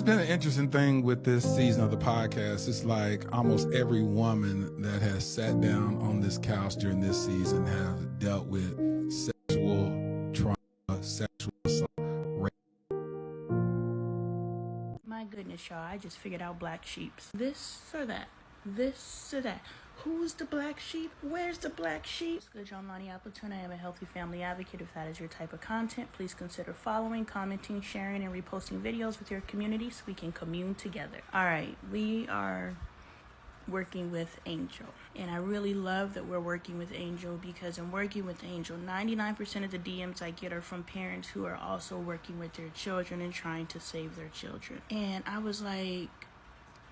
It's been an interesting thing with this season of the podcast. It's like almost every woman that has sat down on this couch during this season have dealt with sexual trauma, sexual assault, rape. My goodness, y'all, I just figured out black sheeps. This or that. This or that. Who's the black sheep? Where's the black sheep? It's good, John Lonnie Appleton. I am a healthy family advocate. If that is your type of content, please consider following, commenting, sharing, and reposting videos with your community so we can commune together. All right, we are working with Angel, and I really love that we're working with Angel, because in working with Angel, 99% of the DMs I get are from parents who are also working with their children and trying to save their children. And I was like,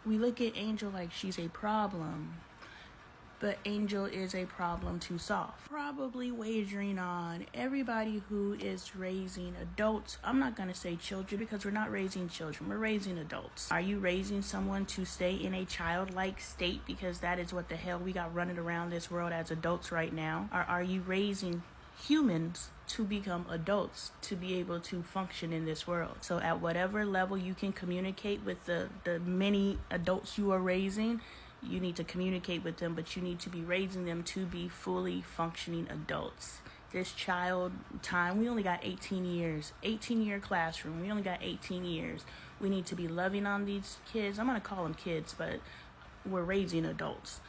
we look at Angel like she's a problem, but Angel is a problem to solve. Probably wagering on everybody who is raising adults. I'm not going to say children, because we're not raising children. We're raising adults. Are you raising someone to stay in a childlike state, because that is what the hell we got running around this world as adults right now? Or are you raising humans to become adults, to be able to function in this world? So at whatever level you can communicate with the many adults you are raising, you need to communicate with them, but you need to be raising them to be fully functioning adults. This child time, we only got 18 years, 18-year classroom. We only got 18 years. We need to be loving on these kids. I'm going to call them kids, but we're raising adults.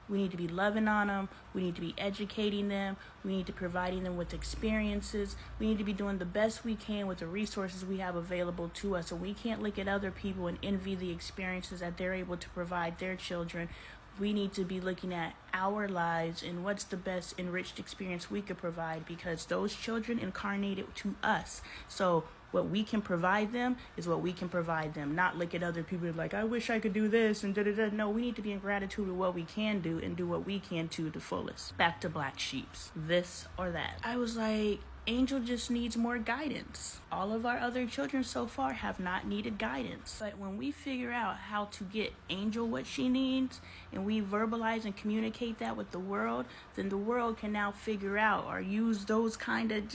We need to be loving on them. We need to be educating them. We need to be providing them with experiences. We need to be doing the best we can with the resources we have available to us. And we can't look at other people and envy the experiences that they're able to provide their children. We need to be looking at our lives and what's the best enriched experience we could provide, because those children incarnated to us. So what we can provide them is what we can provide them. Not look at other people like, I wish I could do this and da-da-da. No, we need to be in gratitude of what we can do and do what we can to the fullest. Back to black sheeps. This or that. I was like, Angel just needs more guidance. All of our other children so far have not needed guidance. But when we figure out how to get Angel what she needs, and we verbalize and communicate that with the world, then the world can now figure out or use those kind of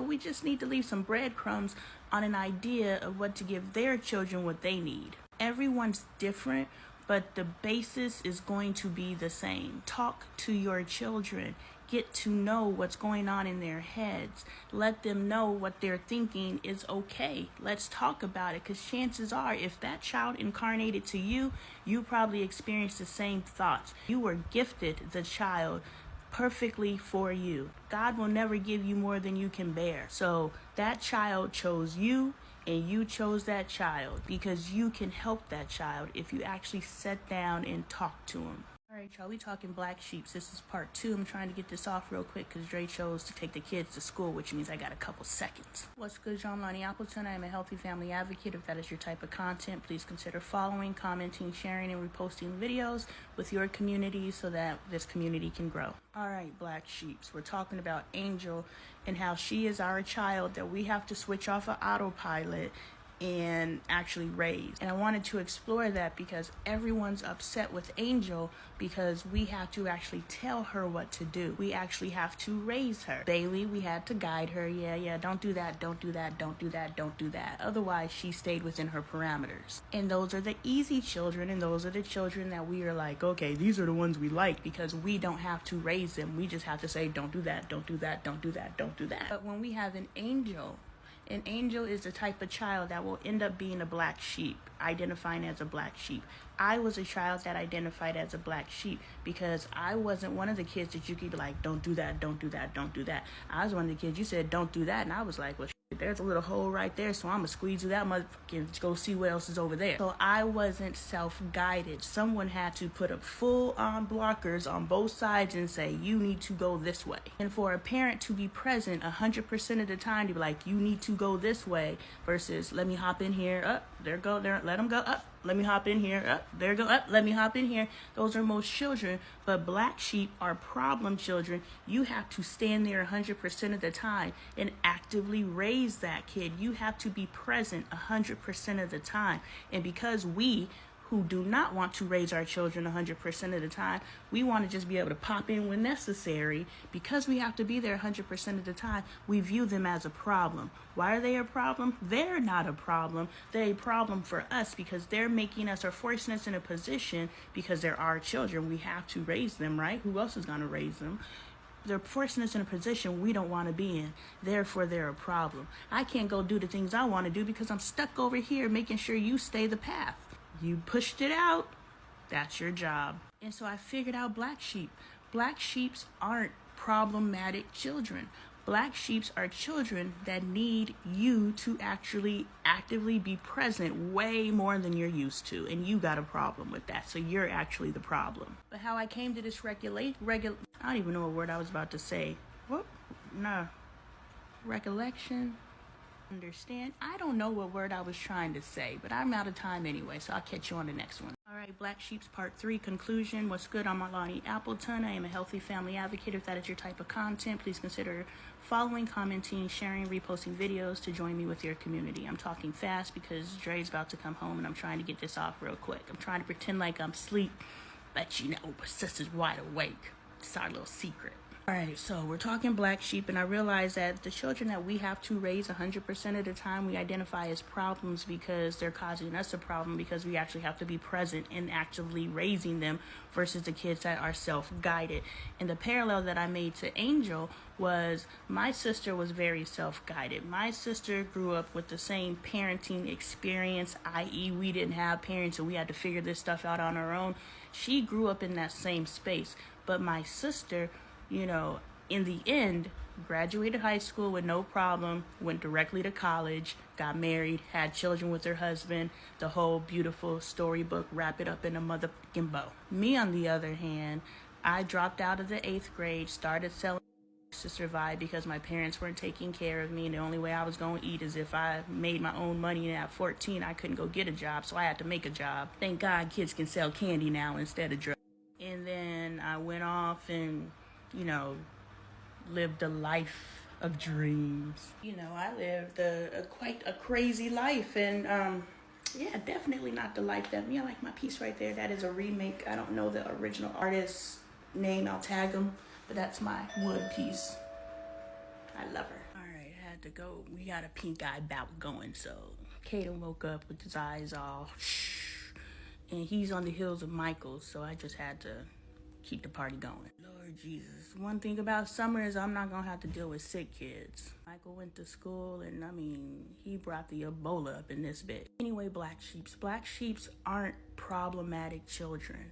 we just need to leave some breadcrumbs on an idea of what to give their children what they need. Everyone's different, but the basis is going to be the same. Talk to your children. Get to know what's going on in their heads. Let them know what they're thinking is okay. Let's talk about it, because chances are, if that child incarnated to you, you probably experienced the same thoughts. You were gifted the child perfectly for you. God will never give you more than you can bear. So that child chose you, and you chose that child, because you can help that child if you actually sit down and talk to him. All right, y'all, we talking black sheeps. This is part 2. I'm trying to get this off real quick because Dre chose to take the kids to school, which means I got a couple seconds. What's good, John Lonnie Appleton? I am a healthy family advocate. If that is your type of content, please consider following, commenting, sharing, and reposting videos with your community so that this community can grow. All right, black sheeps. We're talking about Angel and how she is our child that we have to switch off of autopilot and actually raise. And I wanted to explore that because everyone's upset with Angel because we have to actually tell her what to do. We actually have to raise her. Bailey, we had to guide her. Yeah, don't do that, don't do that, don't do that, don't do that. Otherwise, she stayed within her parameters. And those are the easy children, and those are the children that we are like, okay, these are the ones we like because we don't have to raise them. We just have to say, don't do that, don't do that, don't do that, don't do that. But when we have an Angel is the type of child that will end up being a black sheep, identifying as a black sheep. I was a child that identified as a black sheep because I wasn't one of the kids that you could be like, don't do that, don't do that, don't do that. I was one of the kids you said, don't do that. And I was like, well, there's a little hole right there, so I'm going to squeeze through that motherfucker and go see what else is over there. So I wasn't self-guided. Someone had to put up full-on blockers on both sides and say, you need to go this way. And for a parent to be present 100% of the time to be like, you need to go this way versus let me hop in here, up, there go, there, let them go, up, let me hop in here, up, there go, up, let me hop in here. Those are most children, but black sheep are problem children. You have to stand there 100% of the time and actively raise that kid. You have to be present 100% of the time. And because we who do not want to raise our children 100% of the time. We want to just be able to pop in when necessary. Because we have to be there 100% of the time, we view them as a problem. Why are they a problem? They're not a problem. They're a problem for us because they're making us or forcing us in a position, because they're our children. We have to raise them, right? Who else is going to raise them? They're forcing us in a position we don't want to be in. Therefore, they're a problem. I can't go do the things I want to do because I'm stuck over here making sure you stay the path. You pushed it out. That's your job. And so I figured out black sheep. Black sheeps aren't problematic children. Black sheeps are children that need you to actually actively be present way more than you're used to. And you got a problem with that. So you're actually the problem. But how I came to this I don't even know what word I was about to say. Recollection? Understand? I don't know what word I was trying to say, but I'm out of time anyway, so I'll catch you on the next one. All right, Black Sheeps Part 3, conclusion. What's good? I'm Lonnie Appleton. I am a healthy family advocate. If that is your type of content, please consider following, commenting, sharing, reposting videos to join me with your community. I'm talking fast because Dre's about to come home and I'm trying to get this off real quick. I'm trying to pretend like I'm asleep, but you know, my sister's wide awake. It's our little secret. Alright, so we're talking black sheep, and I realize that the children that we have to raise 100% of the time we identify as problems because they're causing us a problem, because we actually have to be present in actively raising them versus the kids that are self-guided. And the parallel that I made to Angel was my sister was very self-guided. My sister grew up with the same parenting experience, i.e. we didn't have parents and we had to figure this stuff out on our own. She grew up in that same space, but my sister, you know, in the end, graduated high school with no problem, went directly to college, got married, had children with her husband, the whole beautiful storybook, wrap it up in a motherfucking bow. Me, on the other hand, I dropped out of the 8th grade, started selling to survive because my parents weren't taking care of me, and the only way I was going to eat is if I made my own money. And at 14, I couldn't go get a job, so I had to make a job. Thank God kids can sell candy now instead of drugs. And then I went off and, you know, lived a life of dreams. You know, I lived quite a crazy life, and yeah, definitely not the life that me. I like my piece right there. That is a remake. I don't know the original artist's name. I'll tag him, but that's my wood piece. I love her. All right, I had to go. We got a pink eye bout going, so Caden woke up with his eyes all shh, and he's on the heels of Michael's, so I just had to keep the party going. Lord Jesus. One thing about summer is I'm not going to have to deal with sick kids. Michael went to school, and I mean, he brought the Ebola up in this bit. Anyway, black sheeps. Black sheeps aren't problematic children.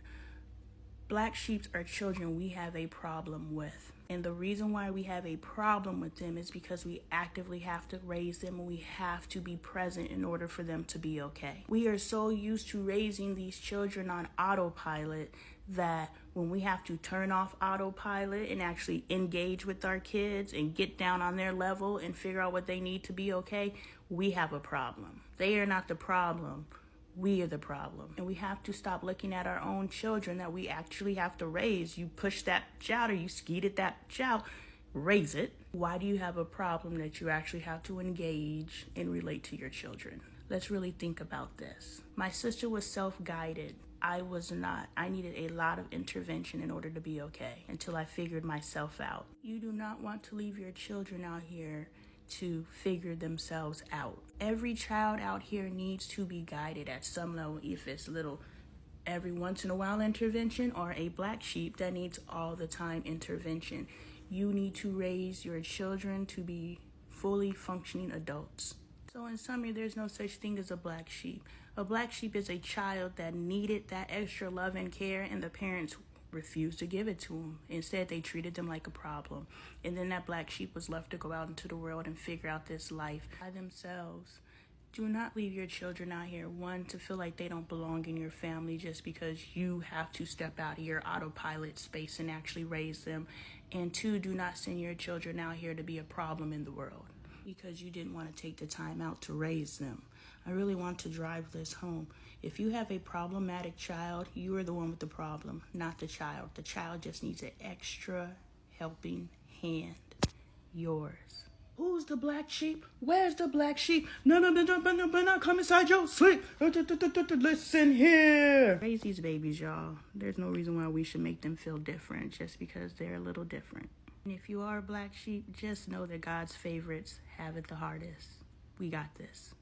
Black sheeps are children we have a problem with. And the reason why we have a problem with them is because we actively have to raise them, and we have to be present in order for them to be okay. We are so used to raising these children on autopilot that when we have to turn off autopilot and actually engage with our kids and get down on their level and figure out what they need to be okay, we have a problem. They are not the problem. We are the problem. And we have to stop looking at our own children that we actually have to raise. You push that child, or you skeeted that child, raise it. Why do you have a problem that you actually have to engage and relate to your children? Let's really think about this. My sister was self-guided. I was not. I needed a lot of intervention in order to be okay until I figured myself out. You do not want to leave your children out here to figure themselves out. Every child out here needs to be guided at some level, if it's little every once in a while intervention, or a black sheep that needs all the time intervention. You need to raise your children to be fully functioning adults. So in summary, there's no such thing as a black sheep. A black sheep is a child that needed that extra love and care, and the parents refused to give it to them. Instead, they treated them like a problem. And then that black sheep was left to go out into the world and figure out this life by themselves. Do not leave your children out here, one, to feel like they don't belong in your family just because you have to step out of your autopilot space and actually raise them. And two, do not send your children out here to be a problem in the world because you didn't want to take the time out to raise them. I really want to drive this home. If you have a problematic child, you are the one with the problem, not the child. The child just needs an extra helping hand. Yours. Who's the black sheep? Where's the black sheep? No, come inside your sleep. Listen here. Raise these babies, y'all. There's no reason why we should make them feel different just because they're a little different. And if you are a black sheep, just know that God's favorites have it the hardest. We got this.